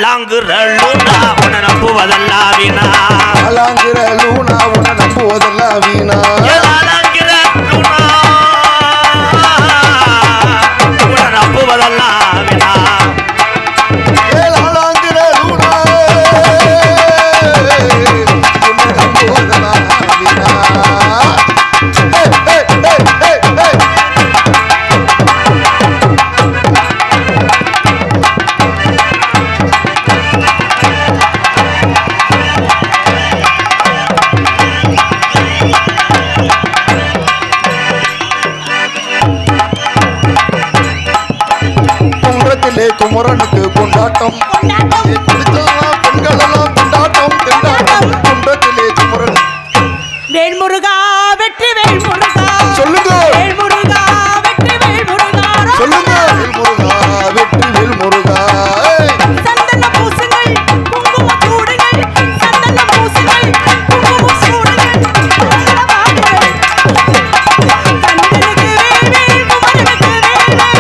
லாங்குறலூனா உன்னை நம்புவதெல்லாம் வீணா. லாங்குறலூனா உன்னை நம்புவதெல்லாம் வீணா. லாங்குறலூனா உன்னை நம்புவதெல்லாம் வீணா. லாங்குறலூனா உன்னை நம்புவதெல்லாம் வீணா. குமரனுக்கு கொண்டாட்டம் பெண்கள் எல்லாம் கொண்டாட்டம் கொண்டாட்டம். குன்றத்திலே குமரன் வேல்முருகா வெற்றி வேல்முருகா சொல்லுங்க. வேல்முருகா வெற்றி வேல்முருகா சொல்லுங்க. வேல்முருகா வெற்றி வேல்முருகா. சந்தன பூசுங்கள் குங்கும சூடுங்கள். சந்தன பூசுங்கள் குங்கும சூடுங்கள். கண்களுக்கு வேல் வேல் குமரனுக்கு வேல் வேல்.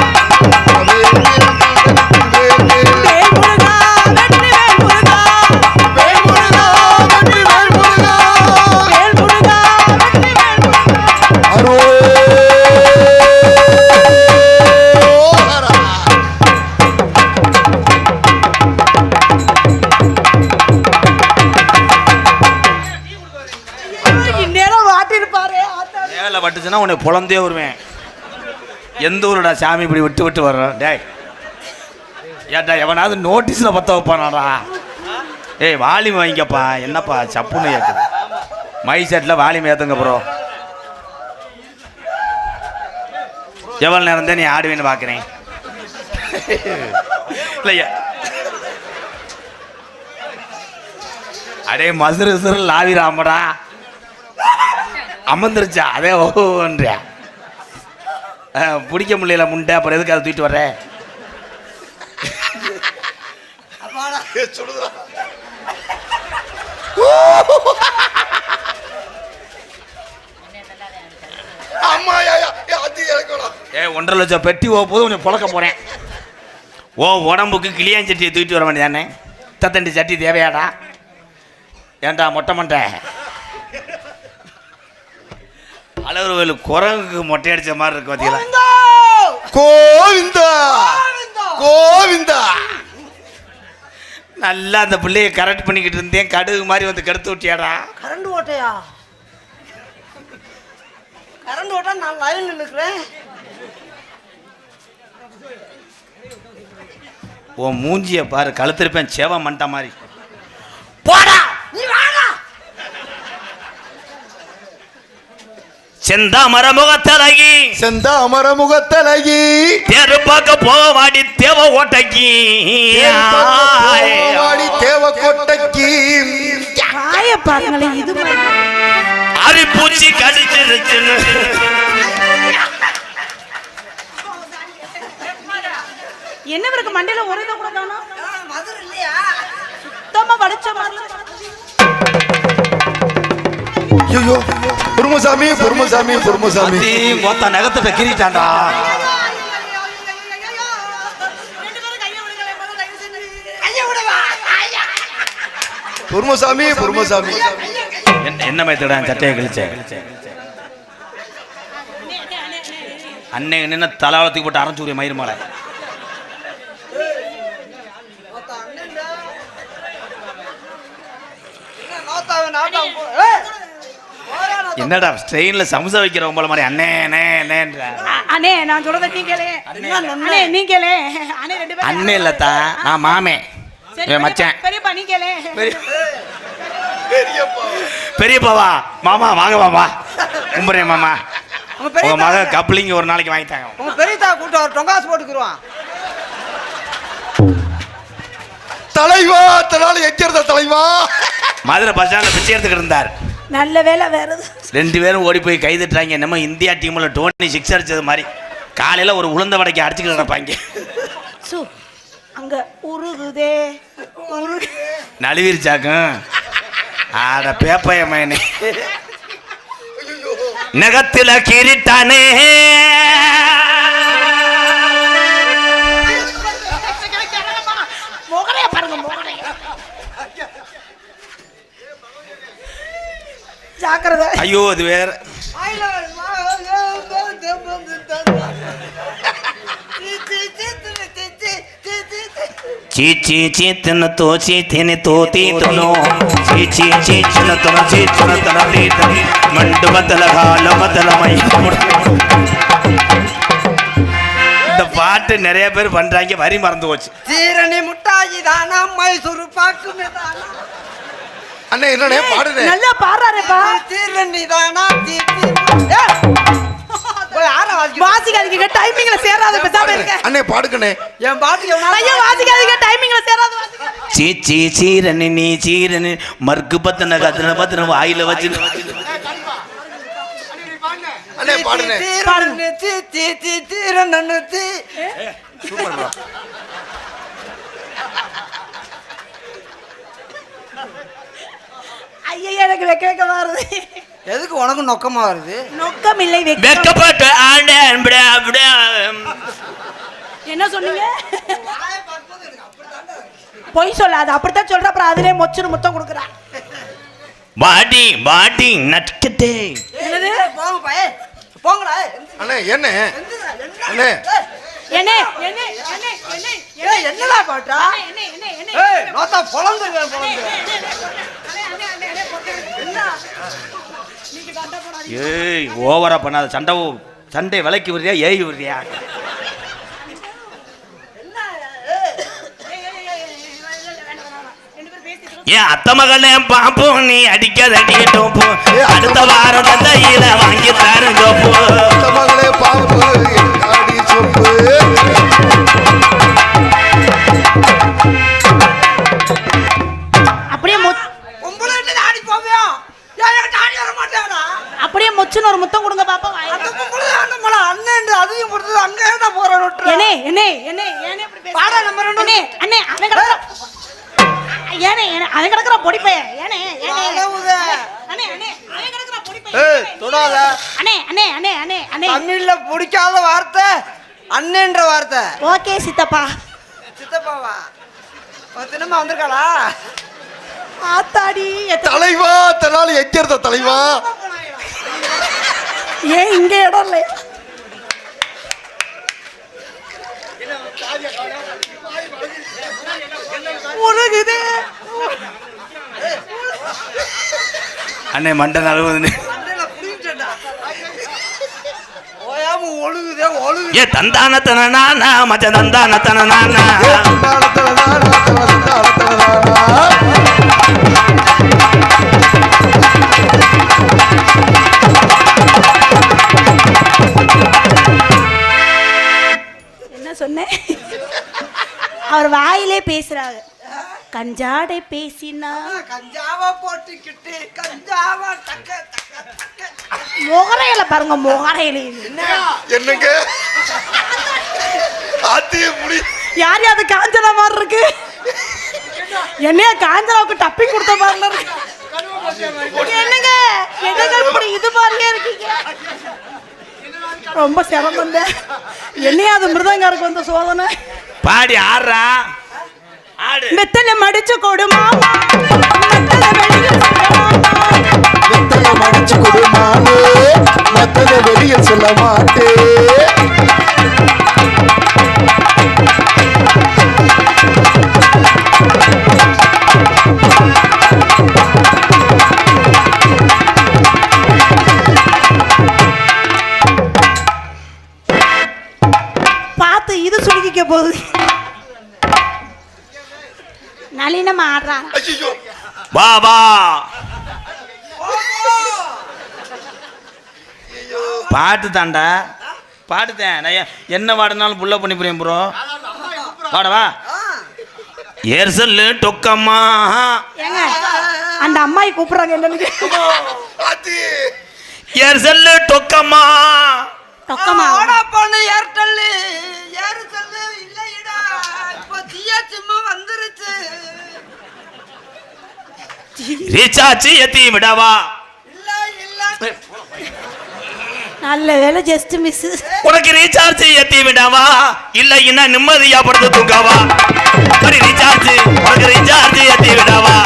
பட்டுச்சுன்னா உன்னை புலந்தே வருவேன். எந்த ஊருடா சாமி இப்படி விட்டு விட்டு வர்றேன். டேய் ஏட்டா எவனாவது நோட்டீஸில் பற்ற வைப்பானாடா. ஏய் வாலிம் வாங்கிக்கப்பா. என்னப்பா சப்புன்னு ஏற்றுது. மை செட்டில் வாலிம் ஏற்றுங்க ப்ரோ. எவ்வளோ நேரம் தான் நீ ஆடுவேன்னு பார்க்குறேன். இல்லையா அடே மசுறு சிறு லாவிராமடா அமர்ந்துருச்சா. அதே ஓன்றியா பிடிக்க முடியல முண்டை. அப்புறம் எதுக்கு அதை தூக்கிட்டு வர்ற? ஏ 1.5 லட்சம் பெட்டி போது கொஞ்சம் புழக்க போறேன். ஓ உடம்புக்கு கிளியாஞ்சட்டியை தூக்கிட்டு வர வேண்டியதானே. தத்தண்டி சட்டி தேவையாடா? ஏன்டா மொட்டை மண்டை அழகு கோயில் குரங்குக்கு மொட்டை அடிச்ச மாதிரி இருக்கு. பார்த்தீங்களா? கோவிந்தா கோவிந்தா. நல்லா அந்த பிள்ளைய கரெக்ட் பண்ணிக்கிட்டு இருந்தேன். கடுகு மாதிரி வந்து கெடுத்து விட்டியாடா. கரண்ட் ஓட்டையா? கரண்ட் ஓட்டா நான் லைன்ல நிக்கிறேன். ஓ மூஞ்சிய பாரு. கழுத்திருப்பேன் சேவ மண்டா மாதிரி. போடா நீ வாடா. செந்தாமர முகத்தலகி செந்தாமர முகத்தலகி தேரு பார்க்க போவாடி தேவ ஓட்டக்கி வாடி தேவ கொட்டக்கி. காய பாருங்களே. இது அரி பூச்சி கடிச்சிருச்சுன்னு என்ன இருக்கு மண்டையில ஒரே கூட காணோம். மதுரை இல்லையா? சுத்தமா வளைச்ச மாதிரி. ஐயோ பொறுமசாமி பொறுமசாமி பொறுமசாமி. மொத்த நகத்தை கிரிட்டாண்டா. பொறுமசாமி பொறுமசாமி. என்ன மேத்தடா சட்டையை கிழிச்சேன். அன்னை நின்று தலாவளத்துக்கு போட்டு அரைஞ்சூரிய மயிறு மாலை. என்னடா ட்ரெயின்ல சமோசா வைக்கிறவங்க போல மாதிரி அண்ணே அண்ணே நான் சொல்றத நீ கேளு. அண்ணே நீ கேளு. அண்ணே ரெண்டு பேரும் அண்ணே இல்லத்தா நான் மாமே மச்சான். பெரியப்பா நீ கேளு. பெரியப்பாவா மாமா வாங்க மாமா கும்புறேன் மாமா. உங்க மக கப்ளிங் ஒரு நாளைக்கு வாங்கிட்டாங்க. உங்க பெரியதா கூட்ட ஒரு டொங்காஸ் போட்டுக்குருவான். தலைவா தனால எக்கிறத தலைவா. மதுரை பஸ் ஸ்டாண்ட்ல பிச்சை எடுத்துக்கிட்டு இருந்தார். நல்ல வேலை வேற 2 பேரும் ஓடி போய் கைதுட்டாங்க. நம்ம இந்தியா டீம்ல டோனி 6 அடிச்சது மாதிரி காலையில ஒரு உளுந்த வடைக்கு அடிச்சுக்கிட்டு நடப்பாங்க. அங்க உருகுதே நழுவிருச்சாக்கும். ஆட பேப்பைய மயனே நகத்துல கிரிட்டானே. முகரைய பாருங்க. ஜாக்கிரதை. ஐயோ அது வேற. చీచి చీతన తోచి తిని తోతి తను చీచి చీచన తన చీచన తన తీతని మండు బతల కాల బతలమై. இந்த பாட்டு நிறைய பேர் பண்றாங்க, வரி மறந்து போச்சு. சீரணி முட்டாயி தானா மைசூர் பாக்கு தானா. அண்ணே என்னண்ணே பாடுனே? நல்லா பாடுறாருப்பா. சீரணி தானா தீத்தி. வாசிக்காதீங்க, டைமிங்ல சேராத பேசாம இருக்க. அண்ணே பாடுக்கண்ணே. என் பாட்டுக்கு ஐயோ வாசிக்காதீங்க, டைமிங்ல சேராத. చీచి చీరని నీ చీరని మర్గు బతన గతన బతన వాయిల వచ్చి. அண்ணே பாடுனே. சீரணி தீத்தி தீரன்னு தீ. சூப்பர்டா. ஐயா எனக்கு வெக்க வருது. எதுக்கு உனக்கு நொக்கமா வருது? நொக்கம் இல்லை, வெக்கப்பட்டு ஆண்டேன். என்ன சொன்னீங்க? பொய் சொல்லாத, அப்படித்தான் சொல்ற. அப்புறம் அதிலே மொச்சுன்னு முத்தம் கொடுக்குறா. பாடி பாடி நட்கட்டே. என்னது? போங்க பைய போங்கடா. அண்ணே என்ன அண்ணே என்ன என்ன என்ன என்ன என்னடா பாட்டா? என்ன என்ன என்ன ஏய் நோத்தா பொளந்துருவேன் பொளந்து. ஏய் ஓவரா பண்ணாத. சண்டை விலைக்கு விடுறியா ஏய் விடுறியா? ஏன் அத்த மகளே பாப்போம், நீ அடிக்காத அடிக்கட்டும் போ. அடுத்த வாரம் தந்தையில வாங்கி தரும் ஜோப்பு. மகளே பாம்பு ஆடி சொப்பு. அப்படியே பொம்பளைட்டு ஆடி போவியா? ஏன் ஆடி வர மாட்டாடா? அப்படியே மொச்சுன்னு ஒரு முத்தம் கொடுங்க பாப்பா. அந்த பொம்பளை நம்மள அண்ணன் அதையும் கொடுத்து அங்க ஏடா போற நோட்ற. என்ன என்ன என்ன ஏனே இப்படி பேச? பாடா நம்பர் 2. அண்ணே அண்ணே அவன் கடக்குற. ஏனே அவன் கடக்குற பொடிப்பைய. ஏனே ஏனே அளவுதே. அண்ணே அண்ணே அவன் கடக்குற பொடிப்பைய. ஏய் தொடாத. அண்ணே அண்ணே அண்ணே அண்ணே அண்ணே தமிழ்ல பிடிக்காத வார்த்தை அண்ணன்ற வார்த்தை. ஓகே சித்தப்பா. சித்தப்பாவா? தினமா வந்திருக்காளா? ஆத்தாடி தலைவா தனால எங்க இருந்த தலைவா? ஏன் இங்க இடம் இல்லை? உனக்குது அண்ணே மண்டை நழுவுதுன்னு. அண்ணல புடிச்சடா. ஓயாம ஒழுகுதே ஒழுகு. ஏ தந்தான தன நானா மச்ச தந்தான தன நானா. என்ன சொன்னேன்? அவர் வாயிலே பேசுறாங்க. கஞ்சாடை பேசினா கஞ்சாவா போட்டுக்கிட்டு கஞ்சாவா டக்க டக்க டக்க. முகரையில பாருங்க, முகரையில என்னங்க ஆத்திய முடி. யார் அது காஞ்சனா மாதிரி இருக்கு? என்னையா காஞ்சனாவுக்கு டப்பிங் கொடுத்த மாதிரி இருக்கு. என்னங்க என்னங்க இப்படி இது மாதிரியே இருக்கீங்க? ரொம்ப சிரமம். என்னையா அது மிருதங்காருக்கு வந்த சோதனை. பாடி ஆடுறா ஆடு. மெத்தனை மடிச்சு கொடுமா, வெத்தலை மடிச்சு கொடுமானே, மத்தத வெளிய சொல்ல மாட்டே. பார்த்து இது சுருக்கிக்க போகுது. நளினமா ஆடுறான். ஐயோ வா வா. பாட்டு தாண்டா பாட்டுத்தேன். என்ன பாடுனாலும் புள்ள பண்ணி புரியும் ப்ரோ. பாடவா? ஏர் சொல்லு டொக்கம்மா. ஏங்க அந்த அம்மாயி கூப்பிடுறாங்க. என்னன்னு ஆத்தி ஏர் சொல்லு டொக்கம்மா. டொக்கமா ஓடா போன ஏர்டெல் ஏறு செல்லு இல்லைடா. இப்போ ஜிஎஸ்எம் வந்துருச்சு. ரீசார்ஜ் ஏத்தி விடவா? இல்ல இல்ல நல்ல வேலை, ஜஸ்ட் மிஸ். உனக்கு ரீசார்ஜ் ஏத்தி விடவா? இல்ல இன்னும் நிம்மதியா படுத்து தூங்கவா? ரீசார்ஜ் உனக்கு ரீசார்ஜ் ஏத்தி விடவா?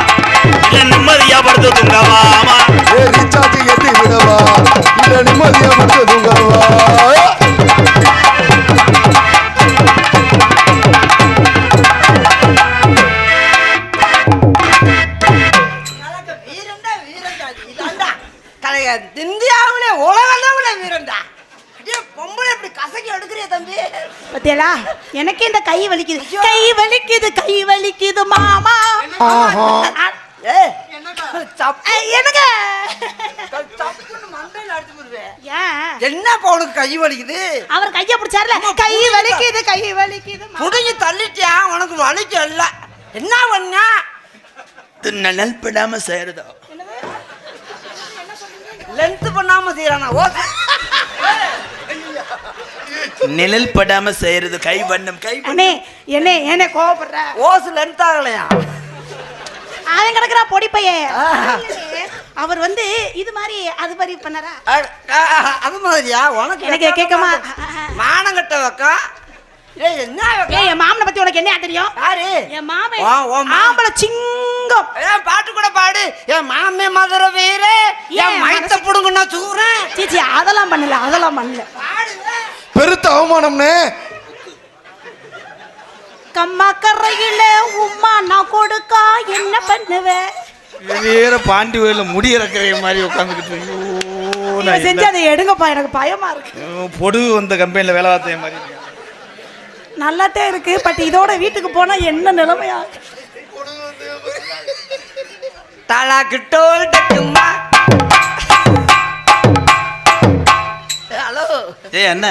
இல்ல நிம்மதியா படுத்து தூங்கவா? ரீசார்ஜ் பாத்தீங்களா? எனக்கு இந்த கை வலிக்குது, கை வலிக்குது, கை வலிக்குது மாமா. ஆஹா. என்னங்க என்ன உனக்கு கை வலிக்குது? அவர் கைய பிடிச்சாருல, கை வலிக்குது, கை வலிக்குது. புடுங்கி தள்ளிட்டியா? உனக்கு வலிக்கல. என்ன பண்ண? நிழல் படாம செய்யறதா? லென்த் பண்ணாம செய்யறானா? நிழல் படாம செய்யறது கை வண்ணம். கை அண்ணே என்ன கோவப்படுற? ஓசு லென்த் ஆகலையா? அவன் கிடக்குறா பொடி பையன். அவர் வந்து இது மாதிரி அது மாதிரி பண்ணாரா? அது மாதிரியா? உனக்கு எனக்கு கேட்கமா? மானங்கட்ட வக்கா. ஏய் என்ன வக்கா? என் மாமனை பத்தி உனக்கு என்ன தெரியும்? யாரு? என் மாமன் ஆம்பள சிங்கம். ஏன் பாட்டு கூட பாடு. என் மாமே மதுரை வீர, என் மைத்த புடுங்கனா சூறேன். சீச்சி அதெல்லாம் பண்ணல. பெருத்த அவமானம்னே. கம்மா கரையில உம்மா நான் கொடுக்கா என்ன பண்ணுவேன்? வேற பாண்டி வயல முடி இறக்குற மாதிரி உட்காந்துக்கிட்டு செஞ்சு அதை எடுங்கப்பா, எனக்கு பயமா இருக்கு. பொடு வந்த கம்பெனில வேலை பார்த்த மாதிரி நல்லாத்தே இருக்கு. பட் இதோட வீட்டுக்கு போனா என்ன நிலைமையா? தலாக்கு டோல் டக்குமா. ஹலோ. ஏய் என்ன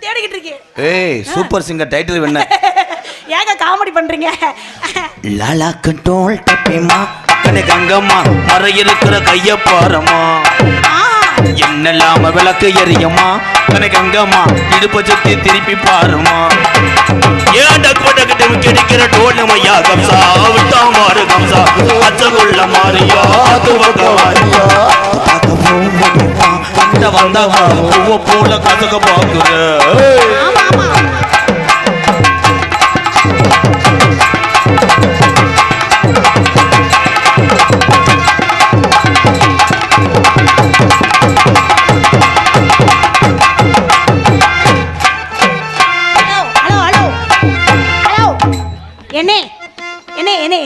தேடிக்கிட்டு இருக்கேன். ஏய் சூப்பர் சிங்கர் டைட்டில் என்ன? ஏங்க காமெடி பண்றீங்க? லாலா கண்டோல் டப்பிமா கனே கங்கம்மா மறை இருக்கிற கைய பாரமா என்னெல்லாம விளக்கு எரியுமா கனே கங்கம்மா இடுப்ப சுத்தி திருப்பி பாருமா ஏண்ட கொடக்கிட்ட கிடைக்கிற டோலமையா கம்சா விட்டா மாறு கம்சா அச்சகுள்ள மாறியா துவகவாரியா இந்த வந்தவா பூவ போல கசக பாக்குற.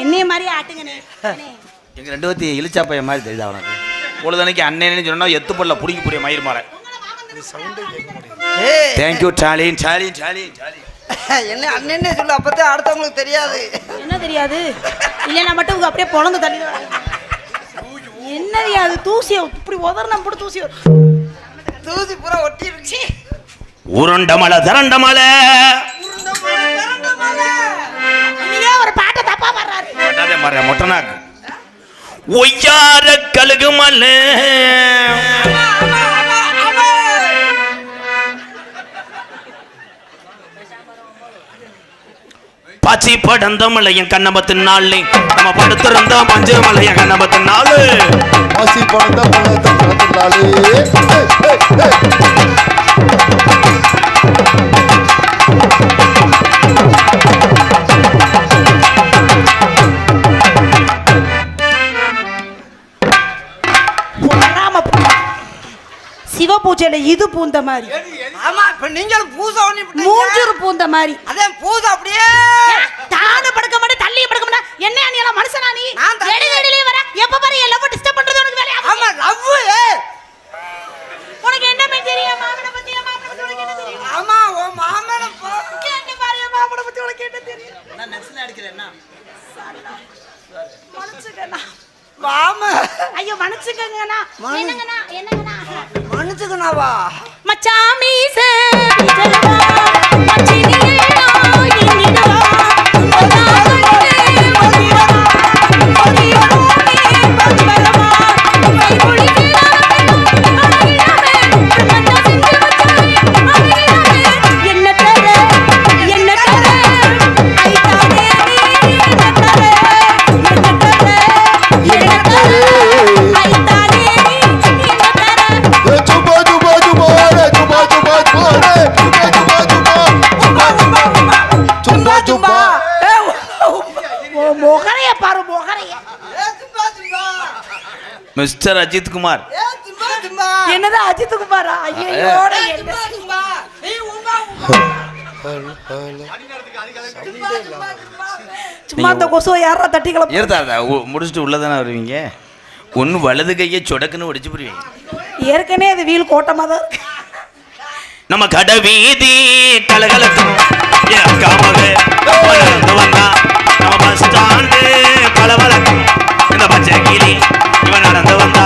என்ன மாதிரி ஆட்டுங்கண்ணே. எங்க ரெண்டு பேர்த்தி இழிச்சா பையன் மாதிரி தெரியுது அவனுக்கு. பொழுதனைக்கு அண்ணன்னு சொன்னா எத்து பல்ல புடிக்க புரிய மயிர் மாற. தேங்க்யூ சாலின். என்ன அண்ணனே சொல்லு, அப்பதான் அடுத்தவங்களுக்கு தெரியாது. என்ன தெரியாது? இல்லைன்னா மட்டும் அப்படியே பொழந்து தள்ளி என்ன தெரியாது? தூசி இப்படி உதறனா போட்டு தூசி பூரா ஒட்டி இருந்துச்சு. உருண்ட மலை திரண்ட மலை. ஒரு பாட்டை தப்பா வர்றாரு மொட்டனாக்கு ஒய்யார கழுகு மலை. பாச்சி படந்த மலையன் கண்ணபத்தின் நாளே நம்ம படுத்திருந்த மஞ்ச மலையன் கண்ணபத்தின் நாளு பாசி படந்த மலையன் சிவ பூஜையில இது பூந்த மாதிரி. ஆமா, இப்ப நீங்களும் பூசை பண்ணி மூஞ்சூர் பூந்த மாதிரி. அதே பூசை அப்படியே தான படுக்க மாட்டே, தள்ளிய படுக்க மாட்டே. என்ன நீ எல்லாம் மனுஷனா? நீ எடிலே வர எப்ப பாரு லவ் டிஸ்டர்ப் பண்றது உனக்கு வேலையா? ஆமா, லவ். உனக்கு என்ன தெரியும் மாமனை பத்தி? உனக்கு என்ன தெரியும்? ஆமா, ஓ மாமனை கேட்டு பாரு, மாமனை பத்தி உனக்கு என்ன தெரியும்? நான் நெஸ்ல அடிக்கிறேன்னா மனுச்சுக்கண்ணா மாமா. ஐயோ மனுச்சுக்கங்கண்ணா. என்னங்கண்ணா மனுச்சுக்கனாவா? மச்சாமி சே விஜயவா மச்சினியேடா இனிடா மிஸ்டர் அஜித் குமார். என்னது அஜித் குமாரா? ஐயோ சும்மா அந்த கொசுவை யாரா தட்டிக்கலாம் ஏற்றாதா முடிச்சுட்டு உள்ளதானே வருவீங்க. ஒன்று வலது கையை சொடக்குன்னு ஒடிச்சு புரிவீங்க. ஏற்கனவே அது வீல் கோட்டமாக தான் இருக்கு. நம்ம கடை வீதி கலகலக்கும் என் அக்கா மக நடந்து வந்தா நம்ம பஸ் ஸ்டாண்டு பளபளக்கும் இந்த பச்சை கிளி இவன் நடந்து வந்தா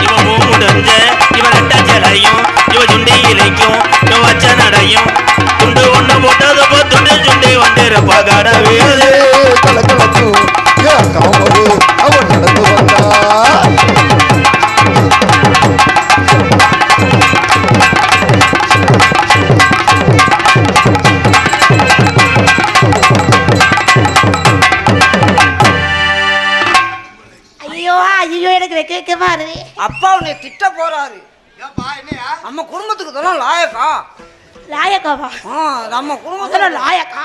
இவன் மூடுஞ்ச இவன் ரெட்ட ஜலையும் இவன் சுண்டி இலைக்கும் இவன் வச்ச நடையும் துண்டு ஒண்ணு போட்டது போ துண்டு சுண்டி வந்திருப்பா கடை வீதி கலகலக்கு என் காமரு அவன் நடந்து வந்தா ஐயோ ஐயோ எனக்கு வைக்கமா இருக்கு. அப்பா உன்னை திட்ட போறாரு. நம்ம குடும்பத்துக்கு தானே லாயக்கா. லாயக்காவா? நம்ம குடும்பத்துல லாயக்கா.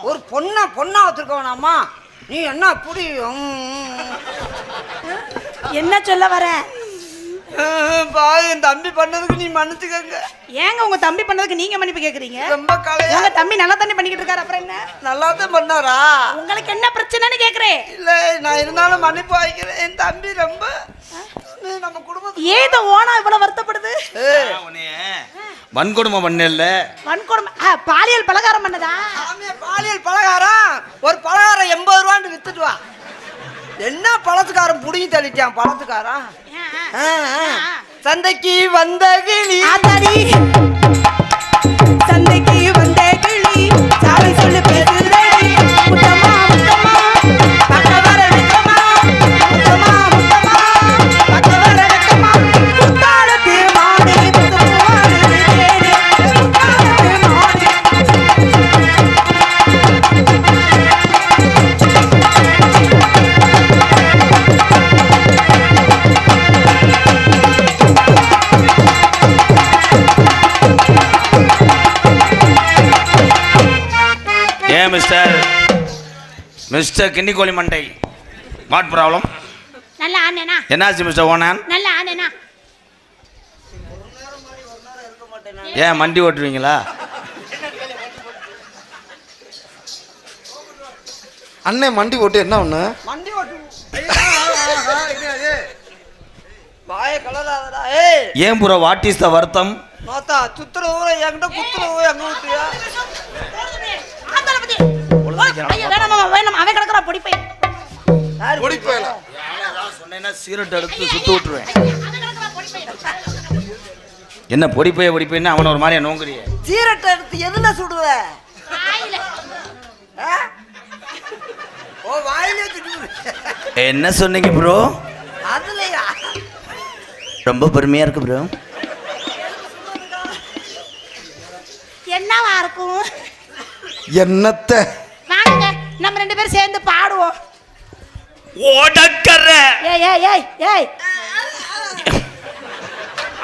ஒரு பொண்ணா வச்சிருக்கவனாமா நீ என்ன அப்படி என்ன சொல்ல வர? என் தம்பி பண்ணதுக்கு நீ மன்னிச்சுக்கங்க. ஏங்க உங்க தம்பி பண்ணதுக்கு நீங்க மன்னிப்பு கேக்குறீங்க? ரொம்ப கலையா. உங்க தம்பி நல்லா தானே பண்ணிக்கிட்டு இருக்காரு, அப்புறம் என்ன? நல்லா தான் பண்ணாரா? உங்களுக்கு என்ன பிரச்சனைன்னு கேக்குறேன். இல்ல நான் இருந்தாலும் மன்னிப்பு வாங்கிக்கிறேன். என் தம்பி ரொம்ப நம்ம குடும்பத்துக்கு ஏதோ ஓனா இவ்வளவு வருத்தப்படுது. வன்கொடுமை பண்ணல, வன்கொடுமை பாலியல் பலகாரம் பண்ணதா? பாலியல் பலகாரம். ஒரு பலகாரம் 80 ரூபான்னு வித்துட்டு வா. என்ன பழத்துக்காரன் புடிங்கி தள்ளிட்டான் பழத்துக்காரன். சந்தைக்கு வந்த கிளி சந்தைக்கு வந்த கிளி சாலை சொல்லு பேசுதடி முத்தமா முத்தமா பக்கவர வெக்கமா முத்தமா முத்தமா பக்கவர வெக்கமா குத்தாலத்து மானே புத்தமானே தேனே குத்தாலத்து மானே. ஏன் மிஸ்டர் கிண்டிக்கோழி மண்டை, வாட் ப்ராப்ளம்? நல்ல ஆனேனா? என்னாச்சு மிஸ்டர் ஓனான்? நல்ல ஆனேனா? ஏன் மண்டி ஓட்டுவீங்களா? அண்ணே மண்டி ஓட்டு என்ன ஒண்ணு? மண்டி ஓட்டு வாய கலராதடா. ஏன் புரோ, வாட் இஸ் த வருத்தம்? நோத்தா சுத்துற ஊர என்கிட்ட குத்துற ஊர எங்க ஊத்தியா? அவன் கிடக்குறா பொடி பையன். ஓடி போயலாம். சொன்னேன்னா சீரட் எடுத்து சுட்டு விட்டுருவேன். என்ன பொடி பையன் அவனை ஒரு மாதிரியா நோங்குறிய? சீரட்டை எடுத்து எதுல சுடுவ? ஓ வாயிலே திட்டு. என்ன சொன்னீங்க ப்ரோ? அதுலயா? ரொம்ப பெருமையா இருக்கு ப்ரோ. என்னவா இருக்கும்? என்னத்த வாங்க நம்ம 2 பேரும் சேர்ந்து பாடுவோம். ஓடக்கற. ஏய் ஏய் ஏய் ஏய்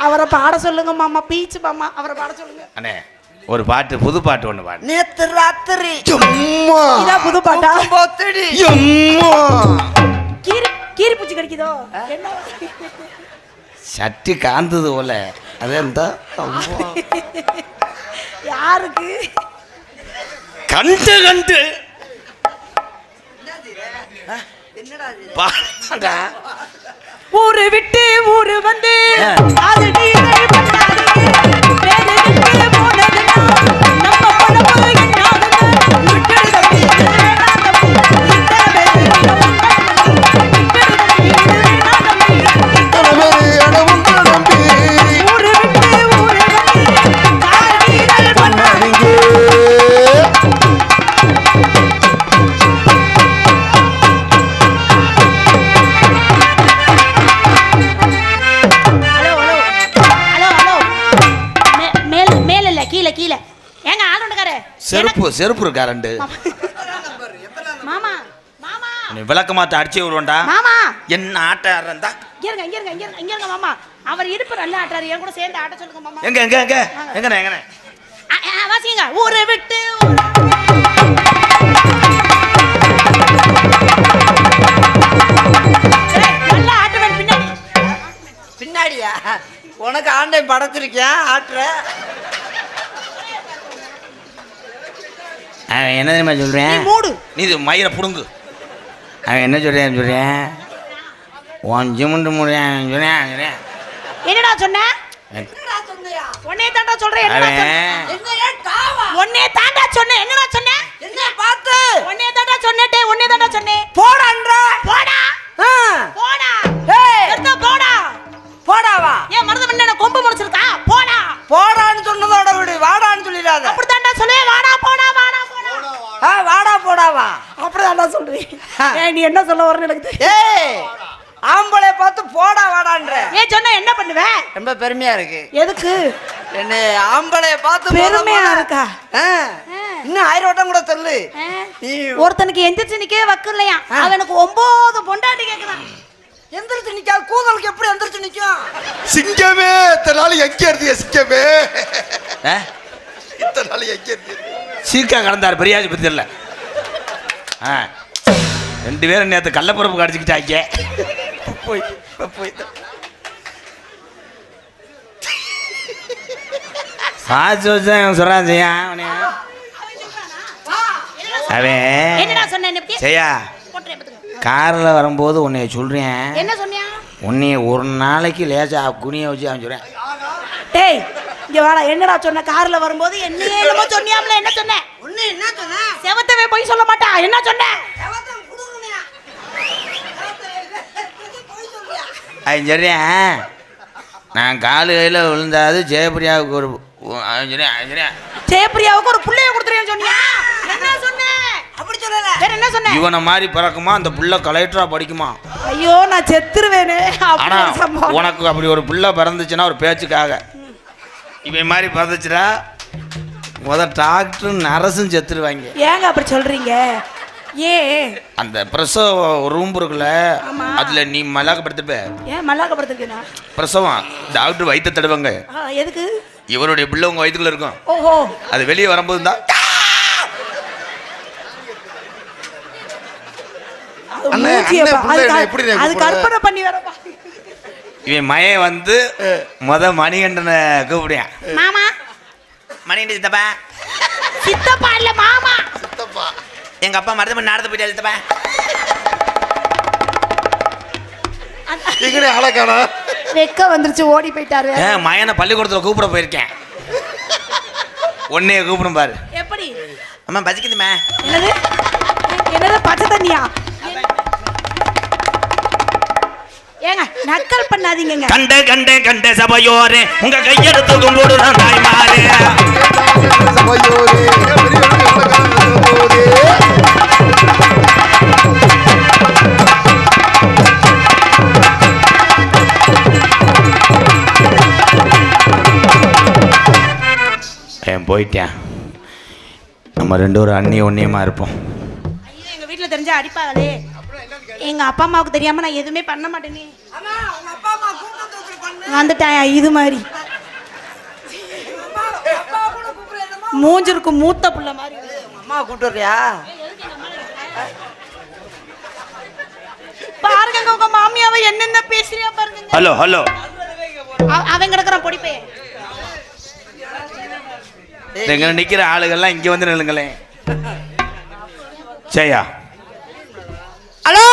அவரை பாட சொல்லுங்க மாமா, பீச்சு மாமா, அவரை பாட சொல்லுங்க. அண்ணே ஒரு பாட்டு, புது பாட்டு ஒன்று பாடு. நேத்து ராத்திரி அம்மா இதான் புது பாட்டா? போத்தடி அம்மா கீரி பூச்சி கடிக்குதோ என்ன? சட்டி காந்தது போல அதே இருந்தா யாருக்கு? கண்டு என்னடா பாடா. ஊரு விட்டு ஊரு வந்து அது நீங்கள் பண்ணாதீங்க. வேறு விட்டு போனதுன்னா நம்ம பழப்பு என்னாகுது? விட்டுடு தம்பி, இது வேணாம் தம்பி. இத்தனை பேரு இடமும் நம்பி ஊரு விட்டு ஊரு வந்து அது நீங்கள் பண்ணாதீங்க. கீழே ஏங்க ஆளுண்டக்கார செருப்பு இருக்கா ரெண்டு? மாமா மாமா நீ விளக்கமாத்த அடிச்சு விடுவோண்டா. மாமா என்ன ஆட்ட ஆடுறா? இங்க மாமா, அவர் இடுப்பு நல்லா ஆட்டாரு, என் கூட சேர்ந்து ஆட்ட சொல்லுங்க மாமா. எங்கண்ணே வாசிங்க. ஊரை விட்டு நல்லா ஆட்டுவேன். பின்னாடியா? உனக்கு ஆண்டை படைச்சிருக்கேன் ஆட்டுற. அவன் என்ன தெரியுமா சொல்றேன்? மூடு நீ இது மயிரை புடுங்கு. அவன் என்ன சொல்றேன் உன் ஜிமுண்டு முறையான் சொல்றேன். என்னடா சொன்ன? என்னடா சொன்னியா? உன்னைய தாண்டா சொல்றேன். என்னடா சொன்னேன்? அவன் என்னையே காவா? உன்னைய தாண்டா சொன்னேன். என்னடா சொன்னேன்? என்னைய பார்த்து உன்னைய தாண்டா சொன்னேன். உன்னைய தாண்டா சொன்னேன். போடான்றா. போடா ஆ. போடா. ஏய், எடுத்தா போடா. போடாவா? ஏன் மருது மண்ண கொம்பு முடிச்சிருக்கா? போடா. போடான்னு சொன்னதோட விடு, வாடான்னு சொல்லிடாத. அப்படி தாண்டா சொல்லுவேன். வாடா போடா வாடா போடா. வாடா போடாவா? அப்படிதான்டா சொல்றேன். ஏய் நீ என்ன சொல்ல வரன்னு எனக்கு தெரியும். ஏய், ஆம்பளை பார்த்து போடா வாடான்ற. ஏன் சொன்னா என்ன பண்ணுவ? ரொம்ப பெருமையா இருக்கு. எதுக்கு என்ன ஆம்பளைய பார்த்து பெருமையா இருக்கா? இன்னும் 1000 வட்டம் கூட சொல்லு. நீ ஒருத்தனுக்கு எந்திரிச்சு நிக்கவே வக்கு இல்லையா? அவனுக்கு 9 பொண்டாட்டி கேக்குறான். எந்திரிச்சு நிக்காது, கூதலுக்கு எப்படி எந்திரிச்சு நிக்கும்? சிங்கமே இத்தனை நாள் எங்க இருந்தீங்க சிங்கமே? ஆ? இத்தனை நாள் எங்க இருந்தீங்க? சீக்கா கடந்தார் பெரியாஜி பத்தி இல்லை. ஆ 2 பேரும் நேற்று கள்ளப்பருப்பு கடிச்சிக்கிட்டாங்க. போய் போய் சாச்சு வச்சேன் சொல்கிறான் செய்யா அவன் என்னடா சொன்னேன்? செய்யா காரில் வரும்போது உன்னைய சொல்கிறேன். என்ன சொன்னியா? உன்னைய ஒரு நாளைக்கு லேசா குனிய வச்சு அவன் சொல்கிறேன். டேய் இங்க வாடா. என்னடா சொன்ன? கார்ல வரும்போது என்னையே என்னமோ சொன்னியாம்ல. என்ன சொன்ன? ஒண்ணு என்ன சொன்ன? செவத்தவே போய் சொல்ல மாட்டா. என்ன சொன்ன? எவத்தம் குடுங்கனியா? போய் சொல்றியா? அவன் சொல்கிறேன் நான் காலு கையில் விழுந்தாது ஜெயபிரியாவுக்கு ஒரு அவன் சொல்கிறேன் ஜெயபிரியாவுக்கு ஒரு புள்ளைய கொடுத்துருவேன் சொன்னியா? என்ன சொன்ன? அப்படி சொல்லல. வேற என்ன சொன்ன? இவனை மாதிரி பிறக்குமா அந்த புள்ள கலெக்டரா படிக்குமா? ஐயோ நான் செத்துருவேனே. ஆனா உனக்கு அப்படி ஒரு புள்ள பிறந்துச்சுன்னா ஒரு பேச்சுக்காக இவன் மாதிரி பிறந்துச்சுடா டாக்டர் நரசும் செத்துருவாங்க. ஏங்க அப்படி சொல்றீங்க? ஏன் அந்த பிரசவ ரூம் இருக்குல்ல அதுல நீ மல்லாக்கப்படுத்திருப்ப. ஏன் மல்லாக்கப்படுத்திருக்கேனா? பிரசவம் டாக்டர் வயிற்ற தடுவாங்க. எதுக்கு? இவருடைய பிள்ளை உங்க வயிற்றுக்குள்ள இருக்கும். ஓஹோ. அது வெளியே வரும்போது தான் அது கற்பனை பண்ணி வரப்பா. இவன் மயன் வந்து மணிகண்டனை கூப்பிடுவேன். மாமா மணிகண்டன் சித்தப்பா. சித்தப்பா இல்ல மாமா. சித்தப்பா. எங்க அப்பா மருதமணி நடந்து போயிட்டா சித்தப்பா. எங்கடே ஆளக்கானா? வெக்க வந்துருச்சு ஓடி போயிட்டாரு. மயனை பள்ளிக்கூடத்துல கூப்பிட போயிருக்கேன். உன்னைய கூப்பிடும் பாரு. எப்படி? அம்மா பசிக்குதுமே. என்னது என்னது பச்சை தண்ணியா? ஏங்க நக்கல் பண்ணாதீங்க. கண்ட கண்ட கண்ட சபையோரே உங்க கையெடுத்து கும்பிடுதான் தாய்மாரே. சபையோரே போயிட்டேன். நம்ம 2 ஒரு அண்ணி ஒன்னியமா இருப்போம். ஐயோ எங்க வீட்டுல தெரிஞ்சா அடிப்பாங்களே. எங்க அப்பா அம்மாவுக்கு தெரியாம நான் எதுவுமே பண்ண மாட்டேனே. அம்மா உங்க அப்பா அம்மா கூப்பிட்டு பண்ணு. வந்துட்டாயா இது மாதிரி அப்பா கூட கூப்பிடுறேன்மா. மூஞ்சிருக்கு மூத்த புள்ள மாதிரி. அம்மா கூப்பிட்டு வரியா? பாருங்க உங்க மாமியாவை என்னென்ன பேசுறியா பாருங்க. ஹலோ ஹலோ அவன் கிடக்குறான் பொடிப்பே. எங்க நிக்கிற ஆளுகள்லாம் இங்க வந்து நில்லுங்களேன். ஜெயா. ஹலோ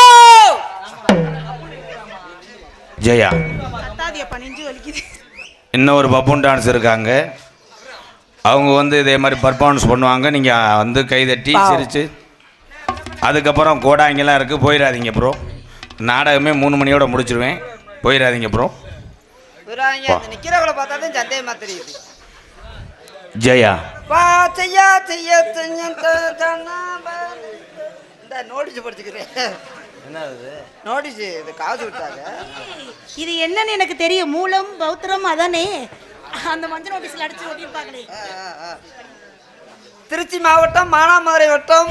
ஜெயா. கத்தாதியப்பா நெஞ்சு வலிக்குது. இன்னும் ஒரு பப்பூன் டான்ஸ் இருக்காங்க. அவங்க வந்து இதே மாதிரி பர்ஃபார்மன்ஸ் பண்ணுவாங்க. நீங்கள் வந்து கைதட்டி சிரிச்சு அதுக்கப்புறம் கோடாங்கெல்லாம் இருக்குது. போயிடாதீங்க ப்ரோ. நாடகமே 3 மணியோட முடிச்சிருவேன். போயிடாதீங்க ப்ரோ. நிக்கிறவங்கள பார்த்தா தான் சந்தேகமா தெரியுது. ஜெயா. செய்யா செய்ய இந்த நோட்டீஸ் படிச்சுக்கிறேன். என்ன நோட்டீஸ் இது காசு விட்டாங்க. இது என்னன்னு எனக்கு தெரியும். மூலம் பௌத்திரம் அதானே. அந்த மஞ்சள் நோட்டீஸ்ல அடிச்சு ஓட்டிருப்பாங்களே. திருச்சி மாவட்டம் மானாமதுரை வட்டம்